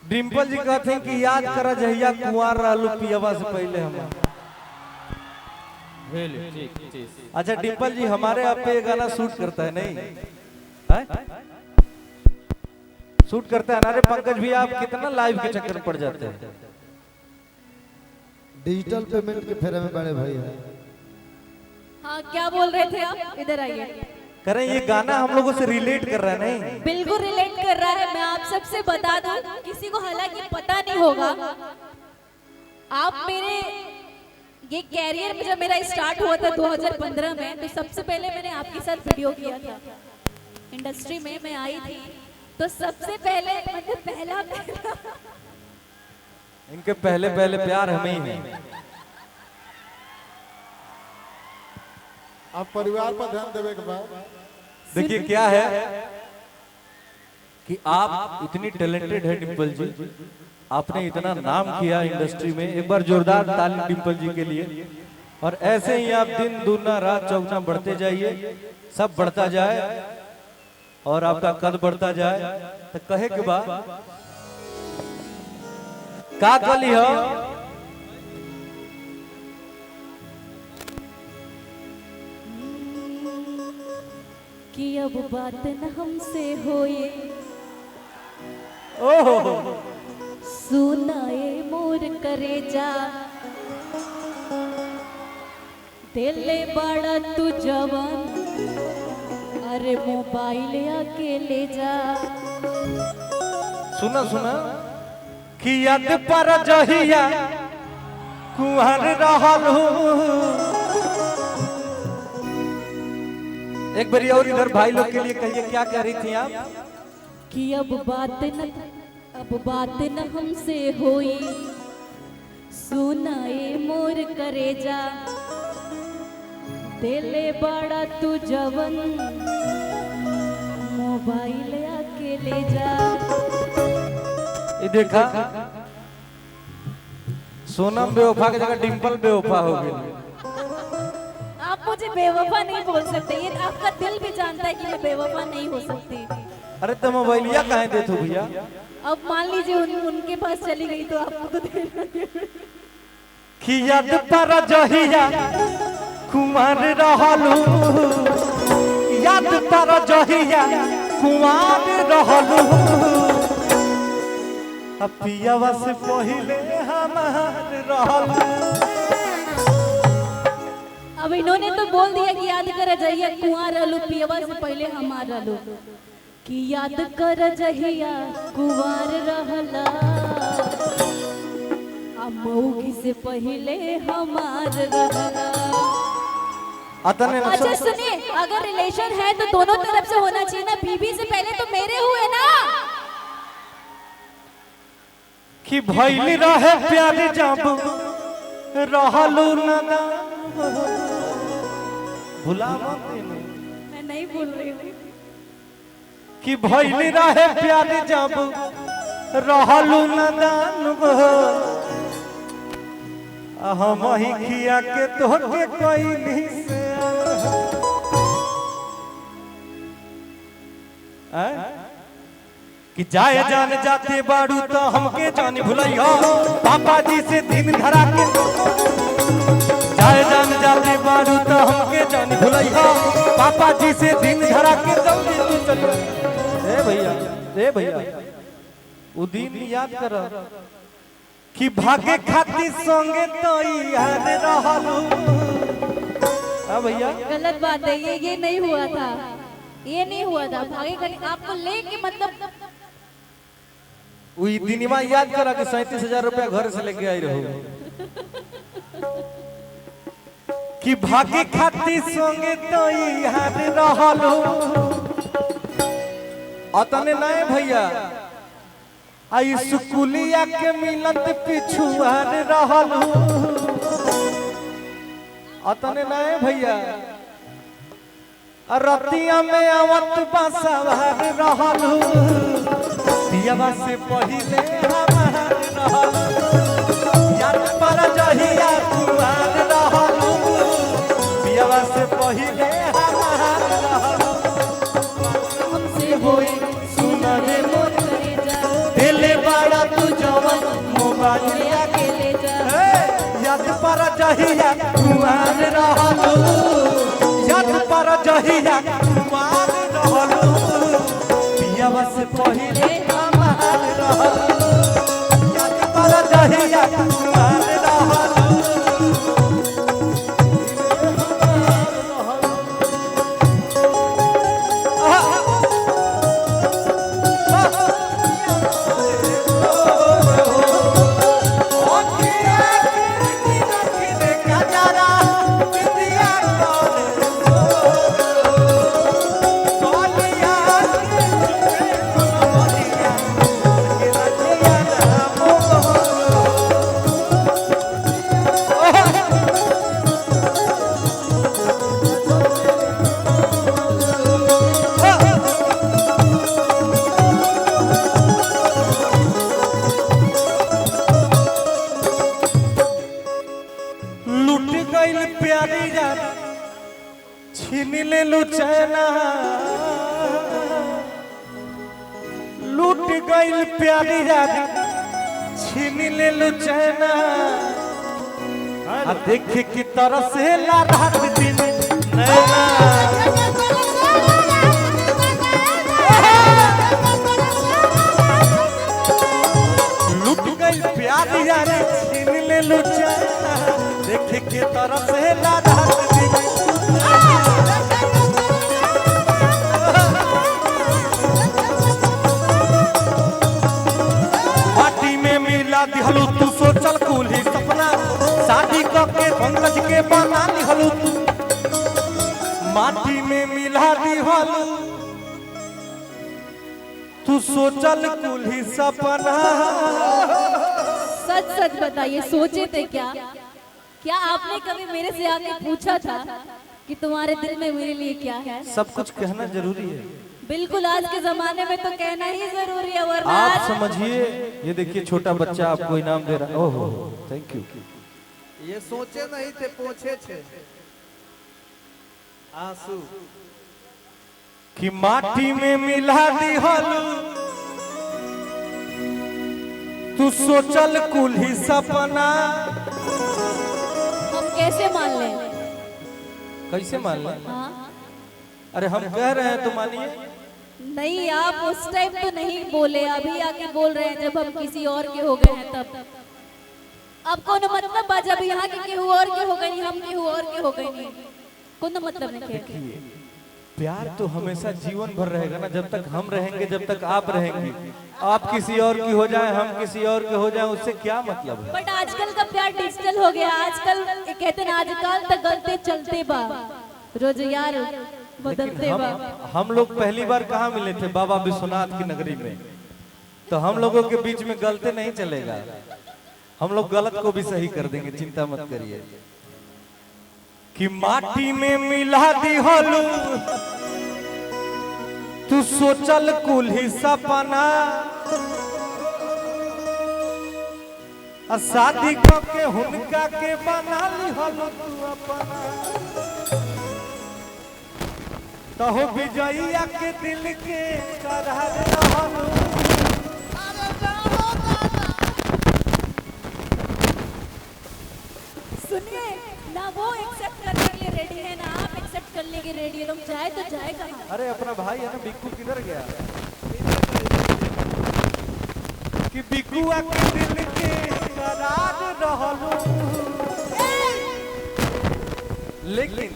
डिम्पल जी कहते हैं कि याद करा जहिया कुंवार रहलू पियवा से पहले हम। अच्छा डिम्पल जी हमारे आप पे ये गाना शूट करता है नहीं है? शूट करता है ना रे पंकज भी, आप कितना लाइव के चक्कर में पड़ जाते हैं। डिजिटल पेमेंट के फेरे में बड़े भाई हैं। हाँ क्या बोल रहे थे आप, इधर आइए। करें ये गाना हम लोगों से रिलेट कर रहा है नहीं? बिल्कुल रिलेट कर रहा है। मैं आप सबसे बता दूं, किसी को हालांकि पता नहीं होगा, आप मेरे ये कैरियर में जब मेरा स्टार्ट हुआ था 2015 में, तो सबसे पहले मैंने आपके साथ वीडियो किया था। इंडस्ट्री में मैं आई थी तो सबसे पहले मतलब पहला इनके पहले पहले प्यार हमें ही है। आप परिवार पर ध्यान देवे के बाद देखिए क्या है कि आप इतनी टैलेंटेड है डिम्पल जी, आपने इतना नाम किया इंडस्ट्री में, एक बार जोरदार ताली डिम्पल जी के लिए। और ऐसे ही आप दिन दूना रात चौगुना बढ़ते जाइए, सब बढ़ता जाए और आपका कद बढ़ता जाए। तो कहे के बाद का कली हो कि अब बात न हमसे होए, ओहो सुनाए मोर करेजा, दिले बड़ा तू जवान, अरे मोबाइल अकेले जा। सुना सुना कि याद पर जहिया कुंवर रहलू। एक बार और इधर भाई लोग के लिए कहिए क्या कह रही थी आप? कि अब बात न हमसे होई, सुनाए मोर करेजा, दिले बड़ा तू जवन, मोबाइल अकेले जा। ये देखा सोनम बेवफा की जगह डिम्पल बेवफा हो गई। आप मुझे बेवफा नहीं बोल सकते, ये आपका दिल भी जानता है कि मैं बेवफा नहीं हो सकती। अरे तो मोबाइलिया कहाँ दे तू भैया? अब मान लीजिए उनके पास चली गई तो आपको तो देना कि याद पर जहिया कुंवर रहलू, याद पर जहिया कुंवर रहलू, पियवा से पहले हमार रहलू। अब इन्होंने तो बोल दिया कि याद कर जहिया कुंवर रहलू, पियवा से पहले हमार रहलू, कि याद कर जहिया कुंवर रहला, मौगी से पहले हमार रहला। अच्छा सुनिए, अगर रिलेशन है तो दोनों तरफ से होना चाहिए ना, बीबी से पहले तो मेरे हुए ना। कि भइल रहे प्यार जब रहलू ना, भुला मत। मैं नहीं भूल रही हूँ। कि भइल रहे प्यार जब रहलू नदान, हम ही खिया के तोहके कोई से कि जाए जान जाते बाड़ू तो हमके जानी भुलैया, पापा जी से दिन धरा के। जाए जान जाते बाड़ू तो हमके जानी भुलैया, पापा जी से दिन धरा के जल्दी तू चल। ए भैया ए भैया वो दिन याद कर कि भागे खातिर संगे तो याद रहलू। हां भैया गलत बात है, ये नहीं हुआ था, ये नहीं हुआ था। भागे खातिर आपको लेके मतलब वही दिनवा याद करा कि 37,000 रुपया घर से लेके आई रहो। कि भागे खातिर संगे तो याद रहलू। अतने नहीं भैया आई स्कूलिया के मिलत पिछुआर रहलू। अतने नहीं भैया रतिया में आवत बसवार रहलू, पियवा से पहले हमार रहलू। याद पर जहिया कुंवर रहलू, पियवा से पहले हमार रहलू। हमसे होई सुना रे मोर करेजा, दिल बड़ा तू मोबाइल अकेले जा याद पर जहिया कुमार रहलू याद पर जहिया कुमार रहलू पियावा से पहिले हमार रहलू याद पर जहिया कुमार रहलू छीन ले लू चैना लूट गई प्यारी याद छीन ले लू चैना देख की तरह से ला रात दिन नैना लूट गई प्यारी याद छीन ले लू चैना देख की तरह से ला रात दिन दिहलू तू सोचल कुल ही सपना शादी करके पंकज के बना दिहलू तू माटी में मिला दिहलू तू सोचल कुल ही सपना। सच सच बताइए सोचे थे क्या क्या आपने कभी मेरे से आके पूछा था कि तुम्हारे दिल में मेरे लिए क्या है? सब कुछ कहना जरूरी है। बिल्कुल आज के जमाने में तो कहना ही जरूरी है वरना आप समझिए ये देखिए छोटा बच्चा आपको इनाम दे रहा है। ओहो थैंक यू। ये सोचे नहीं थे पूछे थे आंसू कि माटी में मिला दिहलू तू सोचल कुल ही सपना। हम कैसे मान लें? कैसे मान लें? हाँ? अरे हम कह रहे हैं तो मानिए। नहीं आप उस टाइम तो नहीं बोले अभी आके बोल रहे हैं जब हम किसी और के हो गए हैं तब। अब कौन मतलब बा जब यहाँ के केहू और के हो गए नहीं हम केहू और के हो गए नहीं कौन मतलब नहीं है। प्यार तो हमेशा जीवन भर रहेगा ना जब तक हम रहेंगे जब तक आप रहेंगे। आप किसी और की हो जाए हम किसी और के हो जाए उससे क्या मतलब है। बट आजकल का प्यार डिजिटल हो गया आजकल कहते हैं आजकल तक गलते चलते बा रोज यार बदलते हम लोग पहली बार कहाँ मिले थे बाबा विश्वनाथ की नगरी में तो हम लोगों के बीच में गलते नहीं चलेगा। हम लोग गलत को भी सही कर देंगे चिंता मत करिए। कि माटी में मिला दिहलू तू सोचल कुल ही सपना शादी के हुनका के बना लिहलू तू अपना तहो विजयिया के दिल के करार रहलू। सुनिए ना वो एक्सेप्ट करने के लिए रेडी है ना आप एक्सेप्ट करने के रेडी है तुम जाए तो जाए कहाँ? अरे अपना भाई है ना बिक्कू किधर गया? कि बिक्कुआ के दिल के करार रहलू लेकिन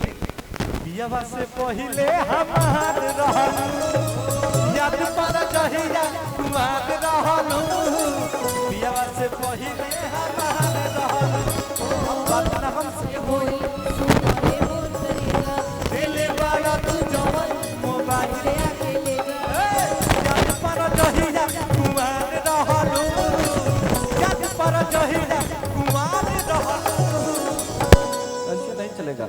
पियावा से पहिले हमार रहलू याद पर जहिया कुमार रहलू पियावा से पहिले हमार रहलू बात ना हमसे होई सुनाए बोल करेगा दिल वाला तू जवन मोबाइल अकेले जा याद पर जहिया कुमार रहलू याद पर जहिया कुमार रहलू। ऐसे नहीं चलेगा।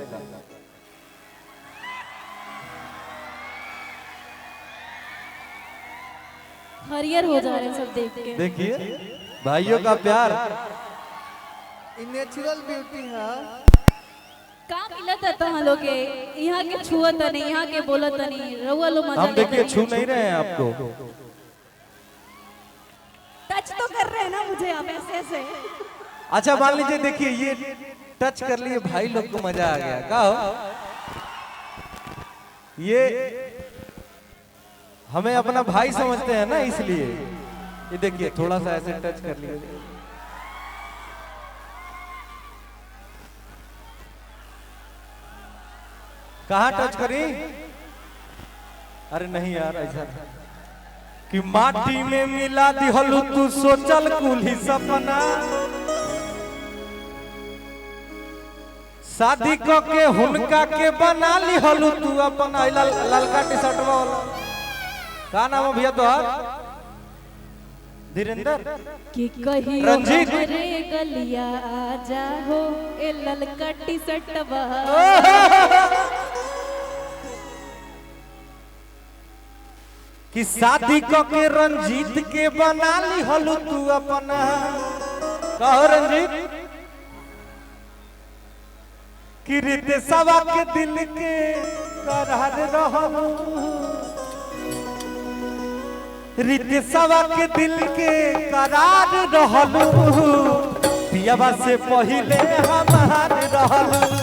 हरियर हो जा रहे हैं सब देख के। देखिए भाइयों का प्यार नेचुरल ब्यूटी है। का मिलत है तो लोग यहाँ के छुअत नहीं यहाँ के बोलत नहीं रउआ लो मजा हम देखिए छू नहीं रहे हैं आपको। टच टच तो कर रहे हैं ना मुझे आप ऐसे ऐसे। अच्छा मान लीजिए, देखिए ये टच कर लिए भाई लोग को मजा आ गया, का हो? ये हमें अपना भाई समझते हैं ना, इसलिए ये देखिए थोड़ा सा ऐसे टच कर लिए। कहाँ टच करी? अरे नहीं यार, ऐसा कि माटी में मिला दिहलू तू सोचल कुली सपना, शादी को के हुनका के बना ली हलू तू अपना। ललका टी शर्ट वाला का नाम है भैया तोहार? धीरेन्द्र कि कहीं रंजीत। रे गलिया आ जाओ ए ललका टी शर्ट कि शादी को के रंजीत के बना ली हलू तू अपना। कहो रंजीत कि रिते सवा के दिल के करार रहलू, रिते सवा के दिल के करार रहलू, पियावा से पहिले हमार रहलू।